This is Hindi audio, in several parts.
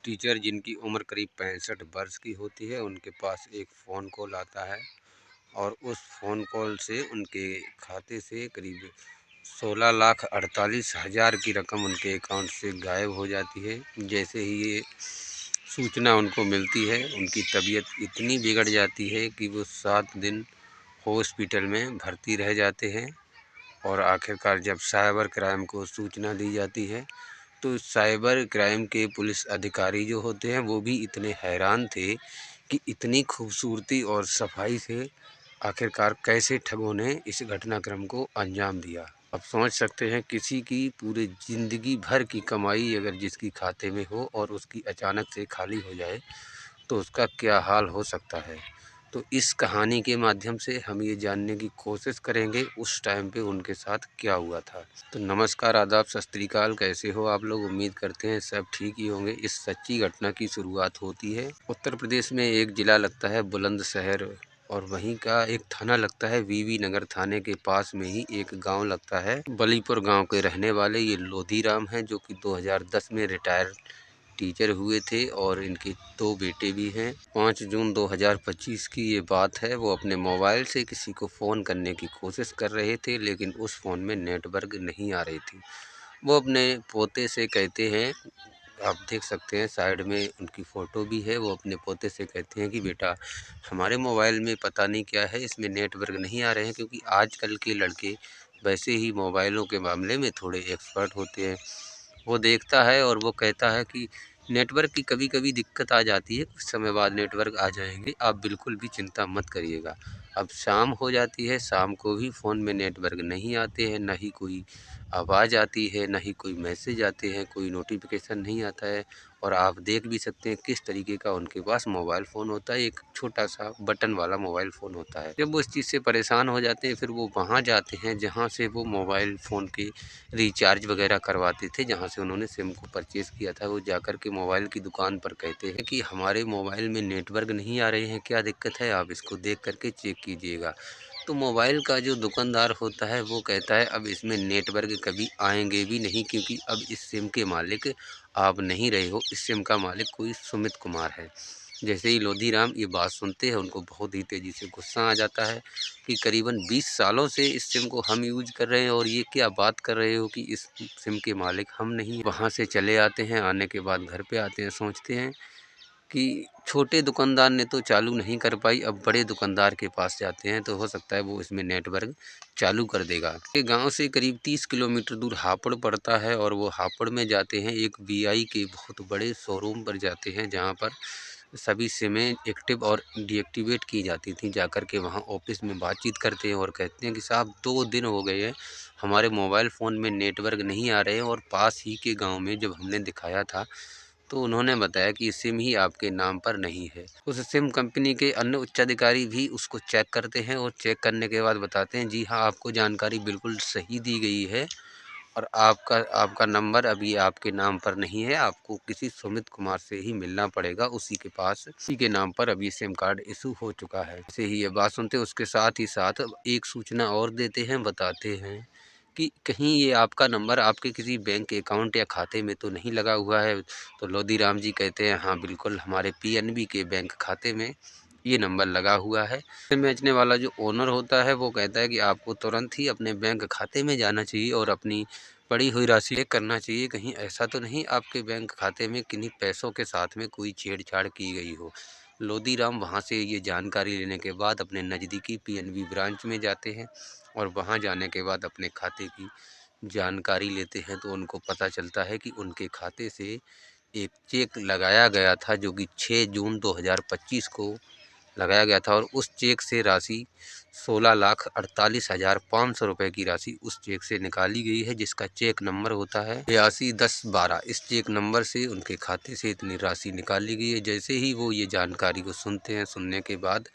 टीचर जिनकी उम्र करीब 65 वर्ष की होती है, उनके पास एक फ़ोन कॉल आता है और उस फ़ोन कॉल से उनके खाते से करीब 16,48,000 की रकम उनके अकाउंट से गायब हो जाती है। जैसे ही ये सूचना उनको मिलती है, उनकी तबीयत इतनी बिगड़ जाती है कि वो 7 दिन हॉस्पिटल में भर्ती रह जाते हैं। और आखिरकार जब साइबर क्राइम को सूचना दी जाती है, तो साइबर क्राइम के पुलिस अधिकारी जो होते हैं वो भी इतने हैरान थे कि इतनी खूबसूरती और सफाई से आखिरकार कैसे ठगों ने इस घटनाक्रम को अंजाम दिया। अब समझ सकते हैं किसी की पूरी ज़िंदगी भर की कमाई अगर जिसकी खाते में हो और उसकी अचानक से खाली हो जाए तो उसका क्या हाल हो सकता है। तो इस कहानी के माध्यम से हम ये जानने की कोशिश करेंगे उस टाइम पे उनके साथ क्या हुआ था। तो नमस्कार, आदाब, सत श्री अकाल। कैसे हो आप लोग? उम्मीद करते हैं सब ठीक ही होंगे। इस सच्ची घटना की शुरुआत होती है उत्तर प्रदेश में। एक ज़िला लगता है बुलंदशहर और वहीं का एक थाना लगता है वीवी नगर। थाने के पास में ही एक गांव लगता है बलीपुर। गांव के रहने वाले ये लोधीराम हैं, जो कि 2010 में रिटायर टीचर हुए थे और इनके 2 बेटे भी हैं। 5 जून 2025 की ये बात है। वो अपने मोबाइल से किसी को फ़ोन करने की कोशिश कर रहे थे, लेकिन उस फ़ोन में नेटवर्क नहीं आ रही थी। वो अपने पोते से कहते हैं, आप देख सकते हैं साइड में उनकी फ़ोटो भी है। वो अपने पोते से कहते हैं कि बेटा, हमारे मोबाइल में पता नहीं क्या है, इसमें नेटवर्क नहीं आ रहे हैं। क्योंकि आजकल के लड़के वैसे ही मोबाइलों के मामले में थोड़े एक्सपर्ट होते हैं। वो देखता है और वो कहता है कि नेटवर्क की कभी कभी दिक्कत आ जाती है, कुछ समय बाद नेटवर्क आ जाएंगे, आप बिल्कुल भी चिंता मत करिएगा। अब शाम हो जाती है, शाम को भी फ़ोन में नेटवर्क नहीं आते हैं, ना ही कोई आवाज़ आती है, ना ही कोई मैसेज आते हैं, कोई नोटिफिकेशन नहीं आता है। और आप देख भी सकते हैं किस तरीके का उनके पास मोबाइल फ़ोन होता है। एक छोटा सा बटन वाला मोबाइल फ़ोन होता है। जब वो इस चीज़ से परेशान हो जाते हैं, फिर वो वहाँ जाते हैं जहाँ से वो मोबाइल फ़ोन के रिचार्ज वगैरह करवाते थे, जहाँ से उन्होंने सिम को परचेज़ किया था। वो जाकर के मोबाइल की दुकान पर कहते हैं कि हमारे मोबाइल में नेटवर्क नहीं आ रहे हैं, क्या दिक्कत है, आप इसको देख करके चेक कीजिएगा। तो मोबाइल का जो दुकानदार होता है वो कहता है अब इसमें नेटवर्क कभी आएंगे भी नहीं, क्योंकि अब इस सिम के मालिक आप नहीं रहे हो, इस सिम का मालिक कोई सुमित कुमार है। जैसे ही लोधीराम ये बात सुनते हैं, उनको बहुत ही तेज़ी से गुस्सा आ जाता है कि करीबन 20 सालों से इस सिम को हम यूज कर रहे हैं और ये क्या बात कर रहे हो कि इस सिम के मालिक हम नहीं। वहाँ से चले आते हैं। आने के बाद घर पे आते हैं, सोचते हैं कि छोटे दुकानदार ने तो चालू नहीं कर पाई, अब बड़े दुकानदार के पास जाते हैं तो हो सकता है वो इसमें नेटवर्क चालू कर देगा। ये गांव से करीब 30 किलोमीटर दूर हापुड़ पड़ता है और वो हापुड़ में जाते हैं, एक वीआई के बहुत बड़े शोरूम पर जाते हैं जहां पर सभी सिमें एक्टिव और डीएक्टिवेट की जाती थी। जाकर के वहां ऑफिस में बातचीत करते हैं और कहते हैं कि साहब 2 दिन हो गए हैं, हमारे मोबाइल फ़ोन में नेटवर्क नहीं आ रहे हैं और पास ही के गांव में जब हमने दिखाया था तो उन्होंने बताया कि सिम ही आपके नाम पर नहीं है। उस सिम कंपनी के अन्य उच्चाधिकारी भी उसको चेक करते हैं और चेक करने के बाद बताते हैं जी हाँ, आपको जानकारी बिल्कुल सही दी गई है और आपका नंबर अभी आपके नाम पर नहीं है, आपको किसी सुमित कुमार से ही मिलना पड़ेगा, उसी के पास, उसी के नाम पर अभी सिम कार्ड इशू हो चुका है। जैसे ही ये बात सुनते उसके साथ ही साथ एक सूचना और देते हैं, बताते हैं कि कहीं ये आपका नंबर आपके किसी बैंक अकाउंट या खाते में तो नहीं लगा हुआ है। तो लोधीराम जी कहते हैं हाँ बिल्कुल, हमारे पीएनबी के बैंक खाते में ये नंबर लगा हुआ है। सिम बेचने वाला जो ओनर होता है वो कहता है कि आपको तुरंत ही अपने बैंक खाते में जाना चाहिए और अपनी पड़ी हुई राशि चेक करना चाहिए, कहीं ऐसा तो नहीं आपके बैंक खाते में किन्हीं पैसों के साथ में कोई छेड़छाड़ की गई हो। लोधीराम वहाँ से ये जानकारी लेने के बाद अपने नज़दीकी पीएनबी ब्रांच में जाते हैं और वहाँ जाने के बाद अपने खाते की जानकारी लेते हैं तो उनको पता चलता है कि उनके खाते से एक चेक लगाया गया था, जो कि 6 जून 2025 को लगाया गया था और उस चेक से राशि 16,48,500 रुपये की राशि उस चेक से निकाली गई है, जिसका चेक नंबर होता है 821012। इस चेक नंबर से उनके खाते से इतनी राशि निकाली गई है। जैसे ही वो ये जानकारी को सुनते हैं, सुनने के बाद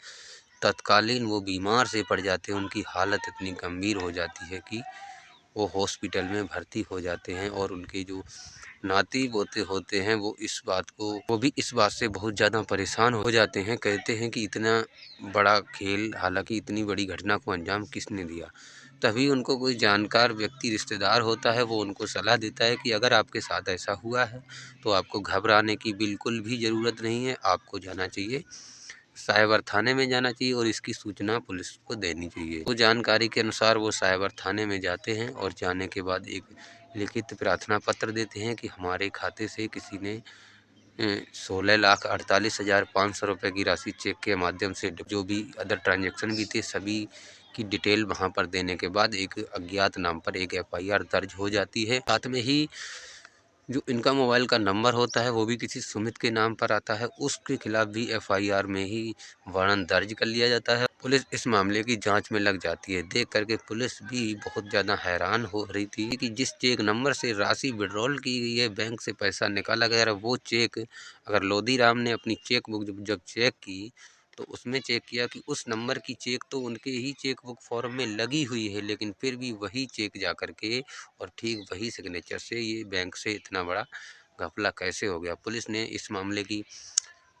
तत्कालीन वो बीमार से पड़ जाते हैं। उनकी हालत इतनी गंभीर हो जाती है कि वो हॉस्पिटल में भर्ती हो जाते हैं और उनके जो नाती पोते होते हैं वो भी इस बात से बहुत ज़्यादा परेशान हो जाते हैं। कहते हैं कि इतना बड़ा खेल, हालांकि इतनी बड़ी घटना को अंजाम किसने दिया। तभी उनको कोई जानकार व्यक्ति रिश्तेदार होता है, वो उनको सलाह देता है कि अगर आपके साथ ऐसा हुआ है तो आपको घबराने की बिल्कुल भी ज़रूरत नहीं है। आपको जाना चाहिए साइबर थाने में जाना चाहिए और इसकी सूचना पुलिस को देनी चाहिए। वो जानकारी के अनुसार वो साइबर थाने में जाते हैं और जाने के बाद एक लिखित प्रार्थना पत्र देते हैं कि हमारे खाते से किसी ने 16,48,500 रुपये की राशि चेक के माध्यम से, जो भी अदर ट्रांजैक्शन भी थे सभी की डिटेल वहां पर देने के बाद एक अज्ञात नाम पर एक एफआईआर दर्ज हो जाती है। साथ में ही जो इनका मोबाइल का नंबर होता है वो भी किसी सुमित के नाम पर आता है, उसके खिलाफ भी एफआईआर में ही वारंट दर्ज कर लिया जाता है। पुलिस इस मामले की जांच में लग जाती है। देख करके पुलिस भी बहुत ज़्यादा हैरान हो रही थी कि जिस चेक नंबर से राशि विड्रॉल की गई है, बैंक से पैसा निकाला गया है, वो चेक अगर लोधी राम ने अपनी चेक बुक जब चेक की तो उसमें चेक किया कि उस नंबर की चेक तो उनके ही चेक बुक फॉर्म में लगी हुई है, लेकिन फिर भी वही चेक जा कर के और ठीक वही सिग्नेचर से ये बैंक से इतना बड़ा घपला कैसे हो गया। पुलिस ने इस मामले की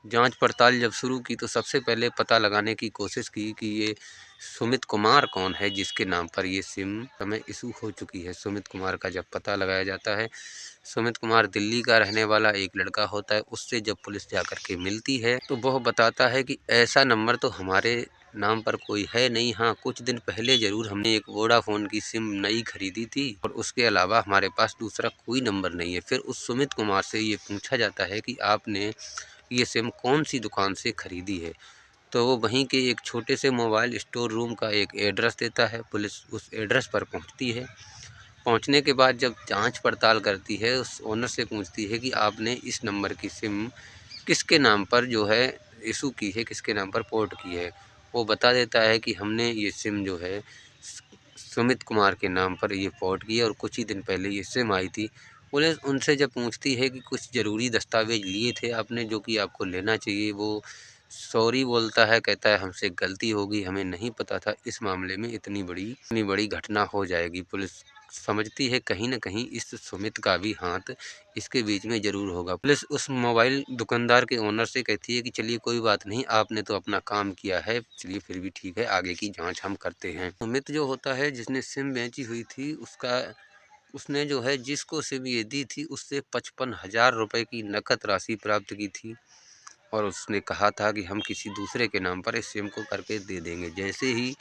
जांच पड़ताल जब शुरू की तो सबसे पहले पता लगाने की कोशिश की कि ये सुमित कुमार कौन है जिसके नाम पर ये सिम हमें इशू हो चुकी है। सुमित कुमार का जब पता लगाया जाता है, सुमित कुमार दिल्ली का रहने वाला एक लड़का होता है। उससे जब पुलिस जाकर के मिलती है तो वह बताता है कि ऐसा नंबर तो हमारे नाम पर कोई है नहीं। हाँ, कुछ दिन पहले ज़रूर हमने एक वोडाफ़ोन की सिम नई खरीदी थी और उसके अलावा हमारे पास दूसरा कोई नंबर नहीं है। फिर उस सुमित कुमार से ये पूछा जाता है कि आपने ये सिम कौन सी दुकान से खरीदी है, तो वो वहीं के एक छोटे से मोबाइल स्टोर रूम का एक एड्रेस देता है। पुलिस उस एड्रेस पर पहुंचती है। पहुंचने के बाद जब जांच पड़ताल करती है, उस ओनर से पूछती है कि आपने इस नंबर की सिम किसके नाम पर जो है इशू की है, किसके नाम पर पोर्ट की है। वो बता देता है कि हमने ये सिम जो है सुमित कुमार के नाम पर ये पोर्ट की है और कुछ ही दिन पहले ये सिम आई थी। पुलिस उनसे जब पूछती है कि कुछ ज़रूरी दस्तावेज लिए थे आपने जो कि आपको लेना चाहिए, वो सॉरी बोलता है, कहता है हमसे गलती हो गई, हमें नहीं पता था इस मामले में इतनी बड़ी घटना हो जाएगी। पुलिस समझती है कहीं न कहीं इस सुमित का भी हाथ इसके बीच में ज़रूर होगा। पुलिस उस मोबाइल दुकानदार के ओनर से कहती है कि चलिए कोई बात नहीं, आपने तो अपना काम किया है, चलिए फिर भी ठीक है, आगे की जाँच हम करते हैं। सुमित जो होता है जिसने सिम बेची हुई थी उसने जो है जिसको सिम ये दी थी उससे 55,000 रुपये की नकद राशि प्राप्त की थी और उसने कहा था कि हम किसी दूसरे के नाम पर इस सिम को करके दे देंगे। जैसे ही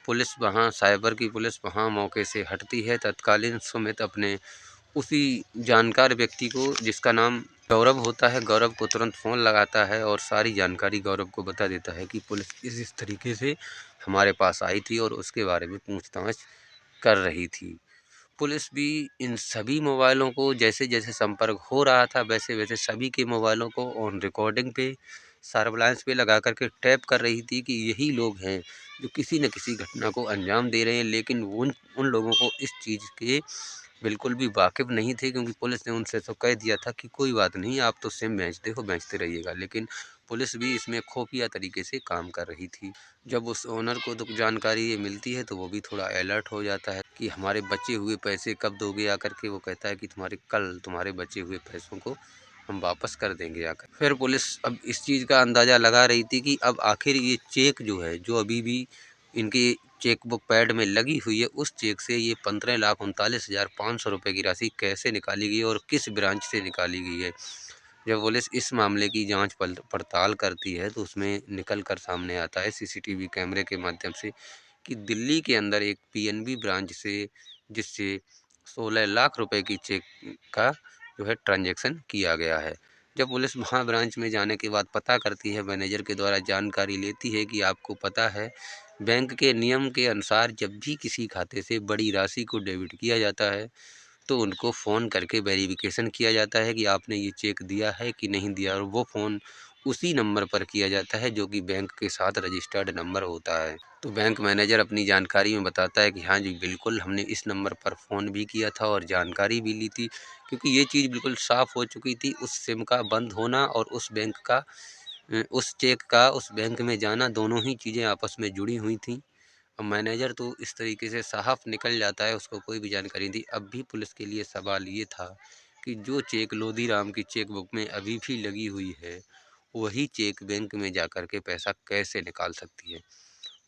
पुलिस वहाँ साइबर की पुलिस वहाँ मौके से हटती है, तत्कालीन सुमित अपने उसी जानकार व्यक्ति को जिसका नाम गौरव होता है, गौरव को तुरंत फ़ोन लगाता है और सारी जानकारी गौरव को बता देता है कि पुलिस इस तरीके से हमारे पास आई थी और उसके बारे में पूछताछ कर रही थी। पुलिस भी इन सभी मोबाइलों को जैसे-जैसे संपर्क हो रहा था वैसे-वैसे सभी के मोबाइलों को ऑन रिकॉर्डिंग पे सर्विलांस पे लगा कर के टैप कर रही थी कि यही लोग हैं जो किसी न किसी घटना को अंजाम दे रहे हैं। लेकिन उन उन लोगों को इस चीज़ के बिल्कुल भी वाकिफ़ नहीं थे, क्योंकि पुलिस ने उनसे तो कह दिया था कि कोई बात नहीं, आप तो सिम बेचते हो, बेचते रहिएगा। लेकिन पुलिस भी इसमें खुफिया तरीके से काम कर रही थी। जब उस ओनर को तो जानकारी ये मिलती है तो वो भी थोड़ा अलर्ट हो जाता है कि हमारे बचे हुए पैसे कब दोगे आकर के। वो कहता है कि तुम्हारे बचे हुए पैसों को हम वापस कर देंगे आकर। फिर पुलिस अब इस चीज़ का अंदाज़ा लगा रही थी कि अब आखिर ये चेक जो है जो अभी भी इनके चेक बुक पैड में लगी हुई है, उस चेक से ये 15,39,500 रुपये की राशि कैसे निकाली गई और किस ब्रांच से निकाली गई है। जब पुलिस इस मामले की जांच पड़ताल करती है तो उसमें निकल कर सामने आता है सीसीटीवी कैमरे के माध्यम से कि दिल्ली के अंदर एक पीएनबी ब्रांच से जिससे 16 लाख रुपए की चेक का जो है ट्रांजैक्शन किया गया है। जब पुलिस वहाँ ब्रांच में जाने के बाद पता करती है, मैनेजर के द्वारा जानकारी लेती है कि आपको पता है बैंक के नियम के अनुसार जब भी किसी खाते से बड़ी राशि को डेबिट किया जाता है तो उनको फ़ोन करके वेरिफिकेशन किया जाता है कि आपने ये चेक दिया है कि नहीं दिया, और वो फ़ोन उसी नंबर पर किया जाता है जो कि बैंक के साथ रजिस्टर्ड नंबर होता है। तो बैंक मैनेजर अपनी जानकारी में बताता है कि हाँ जी बिल्कुल, हमने इस नंबर पर फ़ोन भी किया था और जानकारी भी ली थी, क्योंकि ये चीज़ बिल्कुल साफ़ हो चुकी थी। उस सिम का बंद होना और उस बैंक का उस चेक का उस बैंक में जाना, दोनों ही चीज़ें आपस में जुड़ी हुई थी। अब मैनेजर तो इस तरीके से साहब निकल जाता है, उसको कोई भी जानकारी नहीं थी। अब भी पुलिस के लिए सवाल ये था कि जो चेक लोधी राम की चेक बुक में अभी भी लगी हुई है, वही चेक बैंक में जा कर के पैसा कैसे निकाल सकती है।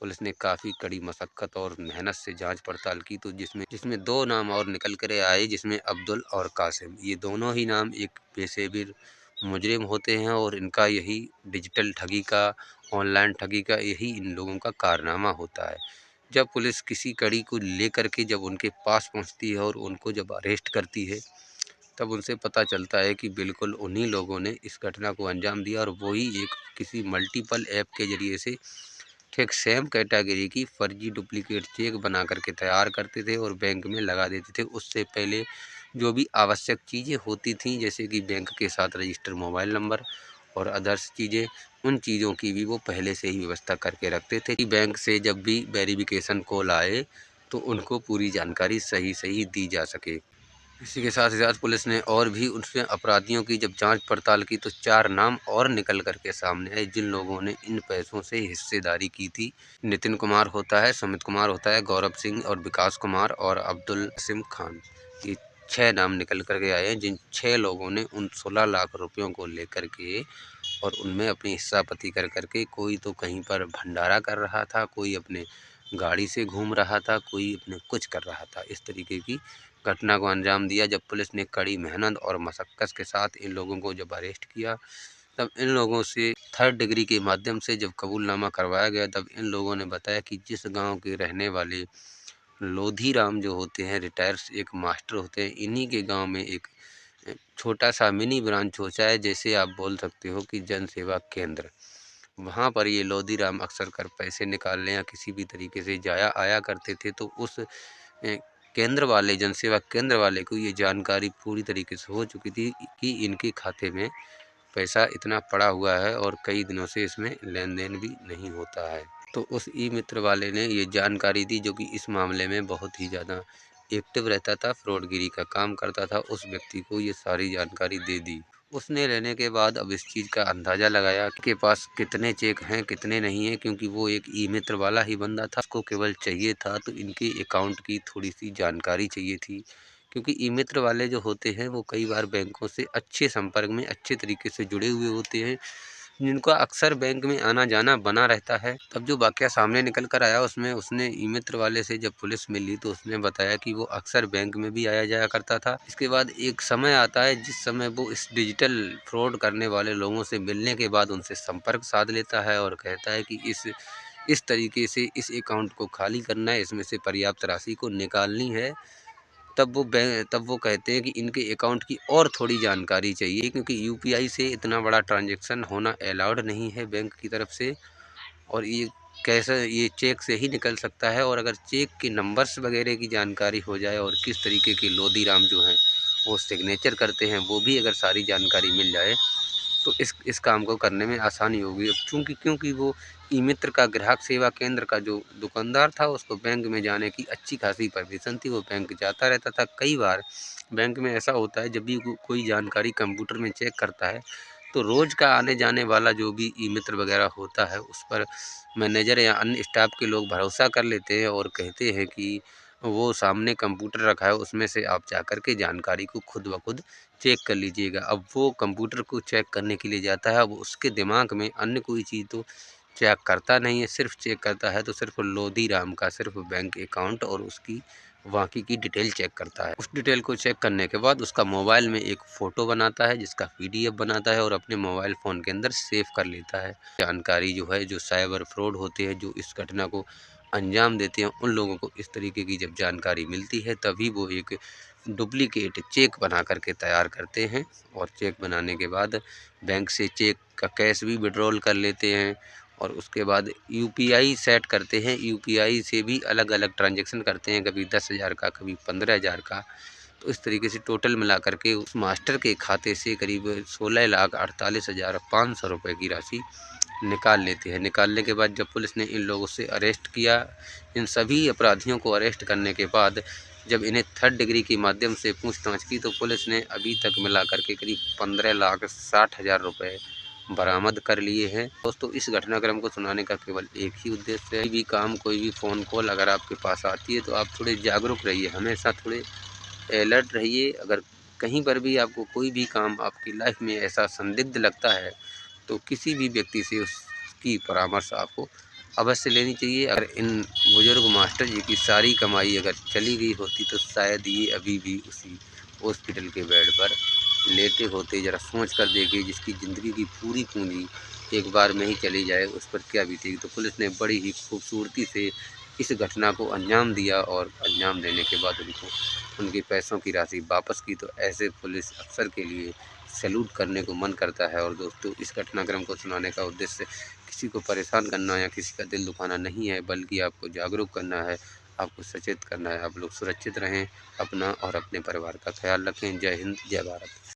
पुलिस ने काफ़ी कड़ी मशक्क़त और मेहनत से जांच पड़ताल की, तो जिसमें 2 नाम और निकल कर आए, जिसमें अब्दुल और कासिम। ये दोनों ही नाम एक पेशेवर मुजरिम होते हैं और इनका यही डिजिटल ठगी का, ऑनलाइन ठगी का यही इन लोगों का कारनामा होता है। जब पुलिस किसी कड़ी को लेकर के जब उनके पास पहुंचती है और उनको जब अरेस्ट करती है, तब उनसे पता चलता है कि बिल्कुल उन्हीं लोगों ने इस घटना को अंजाम दिया और वही एक किसी मल्टीपल ऐप के ज़रिए से ठीक सेम कैटेगरी की फर्जी डुप्लीकेट चेक बना करके तैयार करते थे और बैंक में लगा देते थे। उससे पहले जो भी आवश्यक चीज़ें होती थीं, जैसे कि बैंक के साथ रजिस्टर मोबाइल नंबर और अदर्स चीज़ें, उन चीज़ों की भी वो पहले से ही व्यवस्था करके रखते थे कि बैंक से जब भी वेरिफिकेशन कॉल आए तो उनको पूरी जानकारी सही दी जा सके। इसी के साथ ही साथ पुलिस ने और भी उसमें अपराधियों की जब जांच पड़ताल की, तो 4 नाम और निकल कर के सामने आए जिन लोगों ने इन पैसों से हिस्सेदारी की थी। नितिन कुमार होता है, सुमित कुमार होता है, गौरव सिंह और विकास कुमार और अब्दुल सिम खान। ये 6 नाम निकल कर के आए हैं, जिन 6 लोगों ने उन 16 लाख रुपयों को लेकर के और उनमें अपनी हिस्सापति कर करके, कोई तो कहीं पर भंडारा कर रहा था, कोई अपने गाड़ी से घूम रहा था, कोई अपने कुछ कर रहा था। इस तरीके की घटना को अंजाम दिया। जब पुलिस ने कड़ी मेहनत और मशक्क़त के साथ इन लोगों को जब अरेस्ट किया, तब इन लोगों से 3rd डिग्री के माध्यम से जब कबूलनामा करवाया गया, तब इन लोगों ने बताया कि जिस गांव के रहने वाले लोधी राम जो होते हैं, रिटायर्स एक मास्टर होते हैं, इन्हीं के गांव में एक छोटा सा मिनी ब्रांच होता है, जैसे आप बोल सकते हो कि जन सेवा केंद्र। वहाँ पर ये लोधी राम अक्सर कर पैसे निकालने या किसी भी तरीके से जाया आया करते थे। तो उस केंद्र वाले, जनसेवा केंद्र वाले को ये जानकारी पूरी तरीके से हो चुकी थी कि इनके खाते में पैसा इतना पड़ा हुआ है और कई दिनों से इसमें लेन देन भी नहीं होता है। तो उस ई मित्र वाले ने ये जानकारी दी, जो कि इस मामले में बहुत ही ज़्यादा एक्टिव रहता था, फ्रॉडगिरी का काम करता था। उस व्यक्ति को ये सारी जानकारी दे दी। उसने लेने के बाद अब इस चीज़ का अंदाज़ा लगाया कि के पास कितने चेक हैं, कितने नहीं हैं, क्योंकि वो एक ई मित्र वाला ही बंदा था। उसको केवल चाहिए था तो इनके अकाउंट की थोड़ी सी जानकारी चाहिए थी, क्योंकि ई मित्र वाले जो होते हैं वो कई बार बैंकों से अच्छे संपर्क में, अच्छे तरीके से जुड़े हुए होते हैं, जिनका अक्सर बैंक में आना जाना बना रहता है। तब जो वाकया सामने निकल कर आया, उसमें उसने ई मित्र वाले से जब पुलिस मिली तो उसने बताया कि वो अक्सर बैंक में भी आया जाया करता था। इसके बाद एक समय आता है जिस समय वो इस डिजिटल फ्रॉड करने वाले लोगों से मिलने के बाद उनसे संपर्क साध लेता है और कहता है कि इस तरीके से इस अकाउंट को खाली करना है, इसमें से पर्याप्त राशि को निकालनी है। तब वो कहते हैं कि इनके अकाउंट की और थोड़ी जानकारी चाहिए, क्योंकि यूपीआई से इतना बड़ा ट्रांजैक्शन होना अलाउड नहीं है बैंक की तरफ से, और ये कैसे ये चेक से ही निकल सकता है। और अगर चेक के नंबर्स वगैरह की जानकारी हो जाए और किस तरीके के लोधी राम जो हैं वो सिग्नेचर करते हैं, वो भी अगर सारी जानकारी मिल जाए तो इस काम को करने में आसानी होगी। अब क्योंकि वो ई मित्र का ग्राहक सेवा केंद्र का जो दुकानदार था, उसको बैंक में जाने की अच्छी खासी परमिशन थी, वो बैंक जाता रहता था। कई बार बैंक में ऐसा होता है, जब भी कोई जानकारी कंप्यूटर में चेक करता है, तो रोज़ का आने जाने वाला जो भी ई मित्र वगैरह होता है, उस पर मैनेजर या अन्य स्टाफ के लोग भरोसा कर लेते हैं और कहते हैं कि वो सामने कंप्यूटर रखा है, उसमें से आप जाकर के जानकारी को खुद ब खुद चेक कर लीजिएगा। अब वो कंप्यूटर को चेक करने के लिए जाता है, अब उसके दिमाग में अन्य कोई चीज़ तो चेक करता नहीं है, सिर्फ चेक करता है तो सिर्फ लोधी राम का सिर्फ बैंक अकाउंट और उसकी बाकी की डिटेल चेक करता है। उस डिटेल को चेक करने के बाद उसका मोबाइल में एक फ़ोटो बनाता है, जिसका पीडीएफ बनाता है और अपने मोबाइल फ़ोन के अंदर सेव कर लेता है। जानकारी जो है, जो साइबर फ्रॉड होते हैं, जो इस घटना को अंजाम देते हैं, उन लोगों को इस तरीके की जब जानकारी मिलती है, तभी वो एक डुप्लीकेट चेक बना करके तैयार करते हैं और चेक बनाने के बाद बैंक से चेक का कैश भी विड्रॉल कर लेते हैं और उसके बाद यूपीआई सेट करते हैं। यूपीआई से भी अलग अलग ट्रांजैक्शन करते हैं, कभी 10,000 का, कभी 15,000 का। तो इस तरीके से टोटल मिला करके उस मास्टर के खाते से करीब 16,48,500 रुपये की राशि निकाल लेते हैं। निकालने के बाद जब पुलिस ने इन लोगों से अरेस्ट किया, इन सभी अपराधियों को अरेस्ट करने के बाद जब इन्हें 3rd डिग्री के माध्यम से पूछताछ की, तो पुलिस ने अभी तक मिला करके करीब 15,60,000 रुपये बरामद कर लिए हैं। दोस्तों, इस घटनाक्रम को सुनाने का केवल एक ही उद्देश्य है। कोई भी काम, कोई भी फ़ोन कॉल अगर आपके पास आती है तो आप थोड़े जागरूक रहिए, हमेशा थोड़े अलर्ट रहिए। अगर कहीं पर भी आपको कोई भी काम आपकी लाइफ में ऐसा संदिग्ध लगता है, तो किसी भी व्यक्ति से उसकी परामर्श आपको अवश्य लेनी चाहिए। अगर इन बुजुर्ग मास्टर जी की सारी कमाई अगर चली गई होती तो शायद ये अभी भी उसी हॉस्पिटल के बेड पर लेटे होते। ज़रा सोच कर देखिए, जिसकी ज़िंदगी की पूरी पूंजी एक बार में ही चली जाए उस पर क्या बीतेगी। तो पुलिस ने बड़ी ही खूबसूरती से इस घटना को अंजाम दिया और अंजाम देने के बाद उनको उनके पैसों की राशि वापस की। तो ऐसे पुलिस अफसर के लिए सैल्यूट करने को मन करता है। और दोस्तों, इस घटनाक्रम को सुनाने का उद्देश्य किसी को परेशान करना या किसी का दिल दुखाना नहीं है, बल्कि आपको जागरूक करना है, आपको सचेत करना है। आप लोग सुरक्षित रहें, अपना और अपने परिवार का ख्याल रखें। जय हिंद, जय भारत।